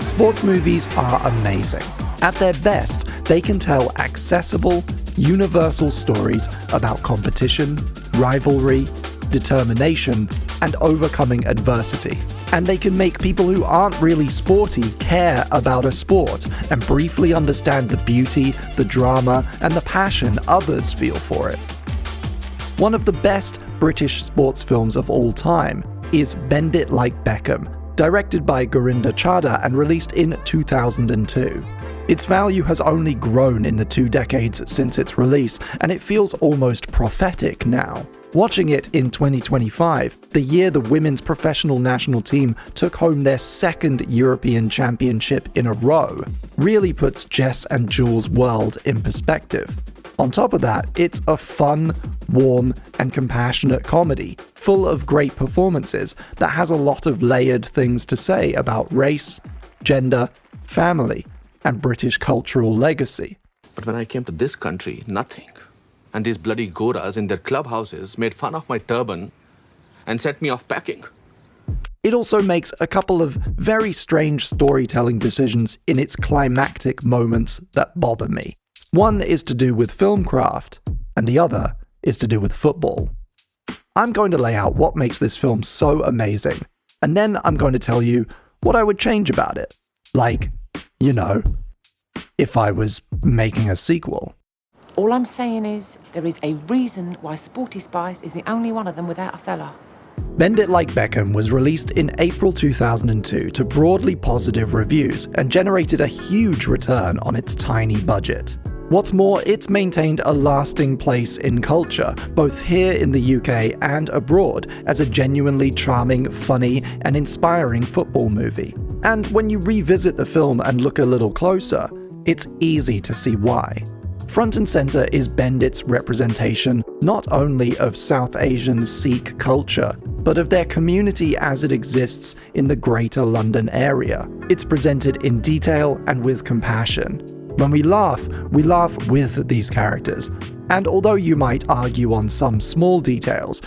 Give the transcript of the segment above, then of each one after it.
Sports movies are amazing. At their best, they can tell accessible, universal stories about competition, rivalry, determination, and overcoming adversity. And they can make people who aren't really sporty care about a sport and briefly understand the beauty, the drama, and the passion others feel for it. One of the best British sports films of all time is Bend It Like Beckham, directed by Gurinder Chadha and released in 2002. Its value has only grown in the 2 decades since its release, and it feels almost prophetic now. Watching it in 2025, the year the women's professional national team took home their 2nd European Championship in a row, really puts Jess and Jules' world in perspective. On top of that, it's a fun, warm, and compassionate comedy, full of great performances that has a lot of layered things to say about race, gender, family, and British cultural legacy. But when I came to this country, nothing. And these bloody Goras in their clubhouses made fun of my turban and set me off packing. It also makes a couple of very strange storytelling decisions in its climactic moments that bother me. One is to do with filmcraft, and the other is to do with football. I'm going to lay out what makes this film so amazing, and then I'm going to tell you what I would change about it. Like, you know, if I was making a sequel. All I'm saying is, there is a reason why Sporty Spice is the only one of them without a fella. Bend It Like Beckham was released in April 2002 to broadly positive reviews and generated a huge return on its tiny budget. What's more, it's maintained a lasting place in culture, both here in the UK and abroad, as a genuinely charming, funny, and inspiring football movie. And when you revisit the film and look a little closer, it's easy to see why. Front and center is Bend It's representation not only of South Asian Sikh culture, but of their community as it exists in the Greater London area. It's presented in detail and with compassion. When we laugh with these characters. And although you might argue on some small details,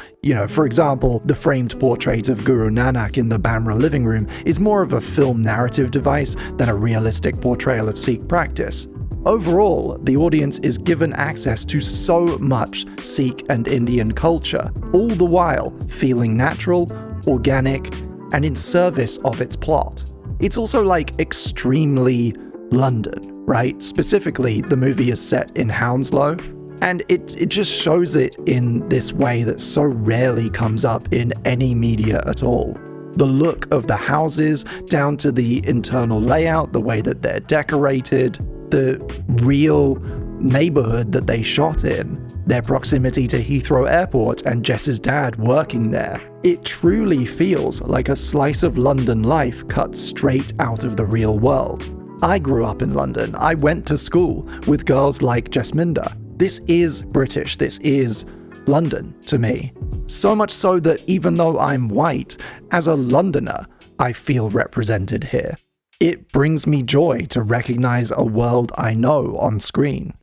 for example, the framed portrait of Guru Nanak in the Bamra living room is more of a film narrative device than a realistic portrayal of Sikh practice. Overall, the audience is given access to so much Sikh and Indian culture, all the while feeling natural, organic, and in service of its plot. It's also extremely London, right? Specifically, the movie is set in Hounslow, and it just shows it in this way that so rarely comes up in any media at all. The look of the houses, down to the internal layout, the way that they're decorated, the real neighborhood that they shot in, their proximity to Heathrow Airport and Jess's dad working there. It truly feels like a slice of London life cut straight out of the real world. I grew up in London. I went to school with girls like Jasminda. This is British. This is London to me. So much so that even though I'm white, as a Londoner, I feel represented here. It brings me joy to recognize a world I know on screen.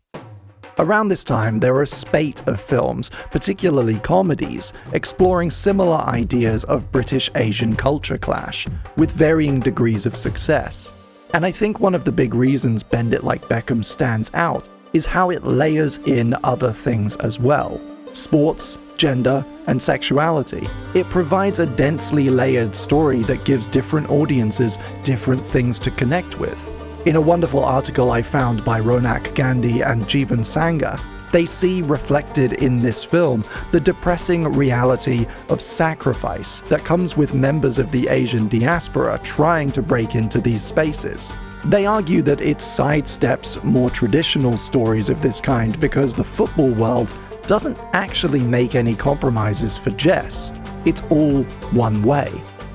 Around this time, there are a spate of films, particularly comedies, exploring similar ideas of British-Asian culture clash, with varying degrees of success. And I think one of the big reasons Bend It Like Beckham stands out is how it layers in other things as well. Sports, gender, and sexuality. It provides a densely layered story that gives different audiences different things to connect with. In a wonderful article I found by Ronak Gandhi and Jeevan Sangha, they see reflected in this film the depressing reality of sacrifice that comes with members of the Asian diaspora trying to break into these spaces. They argue that it sidesteps more traditional stories of this kind because the football world doesn't actually make any compromises for Jess. It's all one way.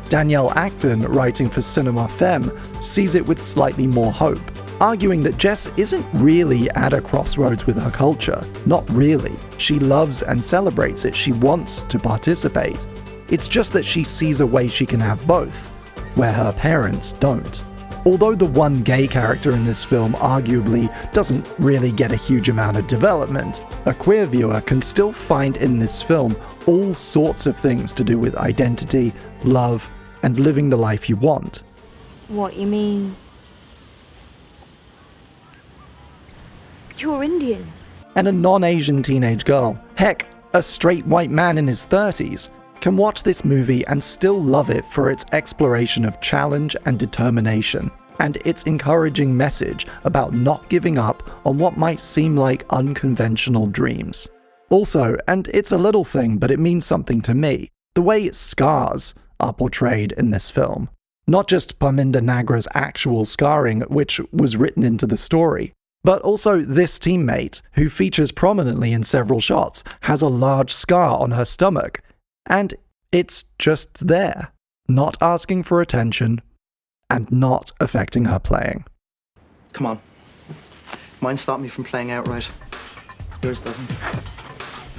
Danielle Acton, writing for Cinema Femme, sees it with slightly more hope, arguing that Jess isn't really at a crossroads with her culture. Not really. She loves and celebrates it. She wants to participate. It's just that she sees a way she can have both, where her parents don't. Although the one gay character in this film arguably doesn't really get a huge amount of development, a queer viewer can still find in this film all sorts of things to do with identity, love, and living the life you want. What, you mean You're Indian. And a non-Asian teenage girl, heck, a straight white man in his 30s, can watch this movie and still love it for its exploration of challenge and determination, and its encouraging message about not giving up on what might seem like unconventional dreams. Also, and it's a little thing, but it means something to me, the way scars are portrayed in this film. Not just Parminder Nagra's actual scarring, which was written into the story, but also this teammate, who features prominently in several shots, has a large scar on her stomach. And it's just there, not asking for attention, and not affecting her playing. Come on. Mine stopped me from playing outright. Yours doesn't.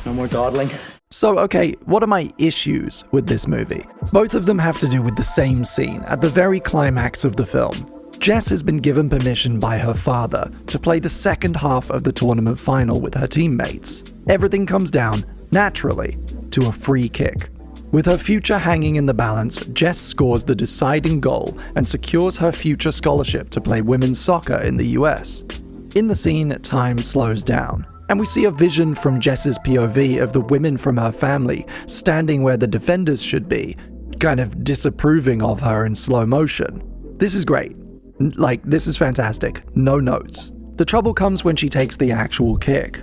No more dawdling. So, okay, what are my issues with this movie? Both of them have to do with the same scene at the very climax of the film. Jess has been given permission by her father to play the second half of the tournament final with her teammates. Everything comes down, naturally, to a free kick. With her future hanging in the balance, Jess scores the deciding goal and secures her future scholarship to play women's soccer in the US. In the scene, time slows down, and we see a vision from Jess's POV of the women from her family standing where the defenders should be, kind of disapproving of her in slow motion. This is great. This is fantastic. No notes. The trouble comes when she takes the actual kick.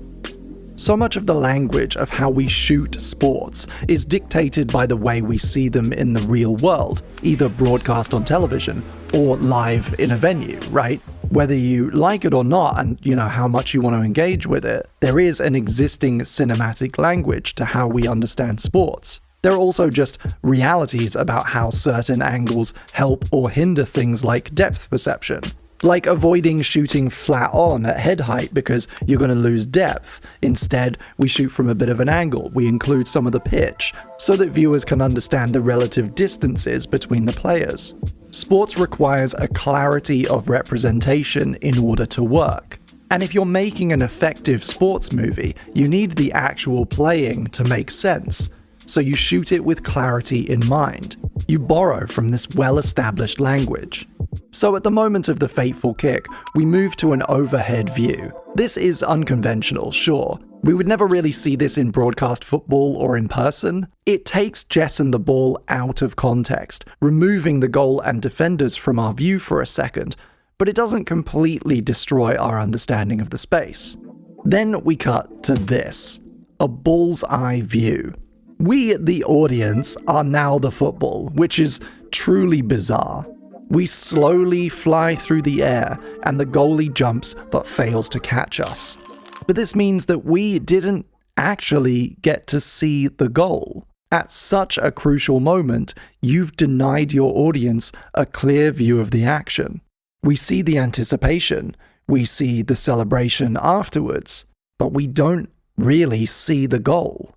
So much of the language of how we shoot sports is dictated by the way we see them in the real world, either broadcast on television or live in a venue, right? Whether you like it or not, and how much you want to engage with it, there is an existing cinematic language to how we understand sports. There are also just realities about how certain angles help or hinder things like depth perception. Like avoiding shooting flat on at head height because you're going to lose depth. Instead, we shoot from a bit of an angle. We include some of the pitch, so that viewers can understand the relative distances between the players. Sports requires a clarity of representation in order to work. And if you're making an effective sports movie, you need the actual playing to make sense. So you shoot it with clarity in mind. You borrow from this well-established language. So at the moment of the fateful kick, we move to an overhead view. This is unconventional, sure. We would never really see this in broadcast football or in person. It takes Jess and the ball out of context, removing the goal and defenders from our view for a second, but it doesn't completely destroy our understanding of the space. Then we cut to this, a bull's-eye view. We, the audience, are now the football, which is truly bizarre. We slowly fly through the air, and the goalie jumps but fails to catch us. But this means that we didn't actually get to see the goal. At such a crucial moment, you've denied your audience a clear view of the action. We see the anticipation, we see the celebration afterwards, but we don't really see the goal.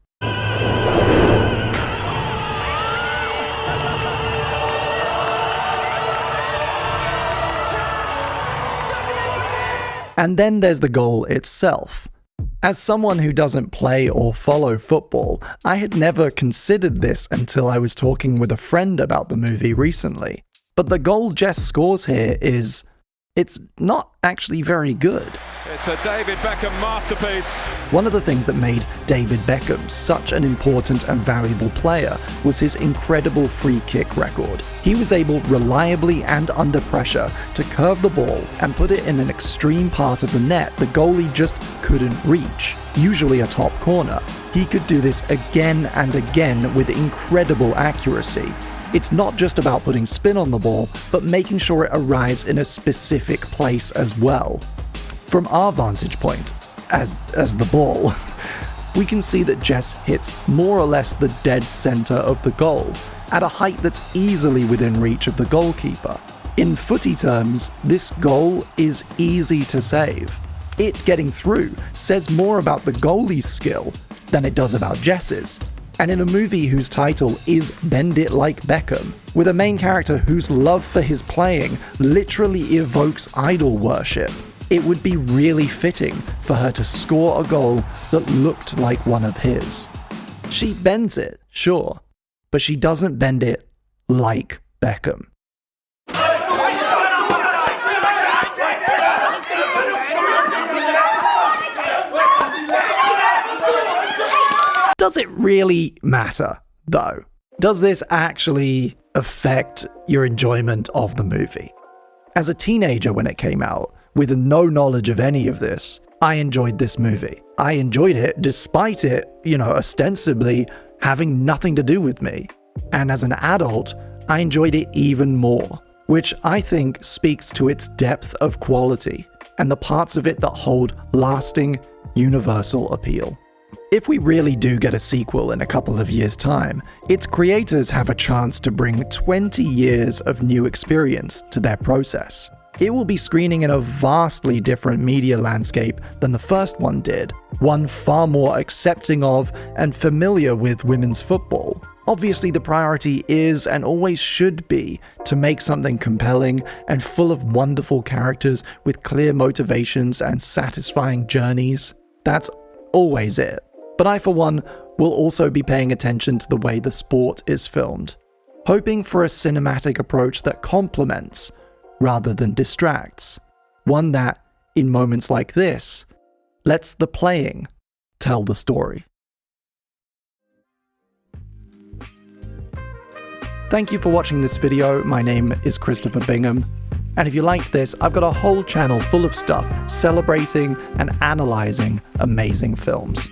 And then there's the goal itself. As someone who doesn't play or follow football, I had never considered this until I was talking with a friend about the movie recently. But the goal Jess scores here it's not actually very good. It's a David Beckham masterpiece. One of the things that made David Beckham such an important and valuable player was his incredible free kick record. He was able reliably and under pressure to curve the ball and put it in an extreme part of the net the goalie just couldn't reach, usually a top corner. He could do this again and again with incredible accuracy. It's not just about putting spin on the ball, but making sure it arrives in a specific place as well. From our vantage point, as the ball, we can see that Jess hits more or less the dead center of the goal, at a height that's easily within reach of the goalkeeper. In footy terms, this goal is easy to save. It getting through says more about the goalie's skill than it does about Jess's. And in a movie whose title is Bend It Like Beckham, with a main character whose love for his playing literally evokes idol worship, it would be really fitting for her to score a goal that looked like one of his. She bends it, sure, but she doesn't bend it like Beckham. Does it really matter, though? Does this actually affect your enjoyment of the movie? As a teenager when it came out, with no knowledge of any of this, I enjoyed this movie. I enjoyed it despite it, ostensibly having nothing to do with me. And as an adult, I enjoyed it even more, which I think speaks to its depth of quality and the parts of it that hold lasting, universal appeal. If we really do get a sequel in a couple of years' time, its creators have a chance to bring 20 years of new experience to their process. It will be screening in a vastly different media landscape than the first one did, one far more accepting of and familiar with women's football. Obviously, the priority is and always should be to make something compelling and full of wonderful characters with clear motivations and satisfying journeys. That's always it. But I, for one, will also be paying attention to the way the sport is filmed, hoping for a cinematic approach that complements rather than distracts. One that, in moments like this, lets the playing tell the story. Thank you for watching this video. My name is Christopher Bingham. And if you liked this, I've got a whole channel full of stuff celebrating and analysing amazing films.